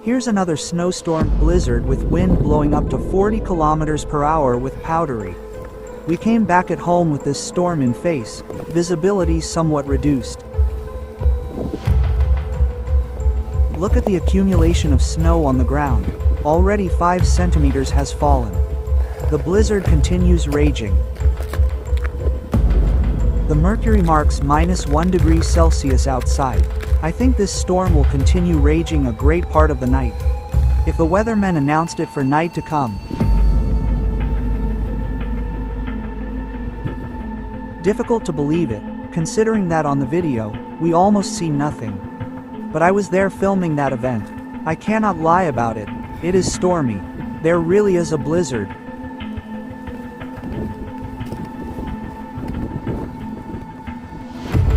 Here's another snowstorm blizzard with wind blowing up to 40 kilometers per hour with powdery. We came back at home with this storm in face, visibility somewhat reduced. Look at the accumulation of snow on the ground. Already 5 centimeters has fallen. The blizzard continues raging. The mercury marks -1 degree Celsius outside. I think this storm will continue raging a great part of the night. If the weathermen announced it for night to come. Difficult to believe it, considering that on the video, we almost see nothing. But I was there filming that event. I cannot lie about it. It is stormy. There really is a blizzard.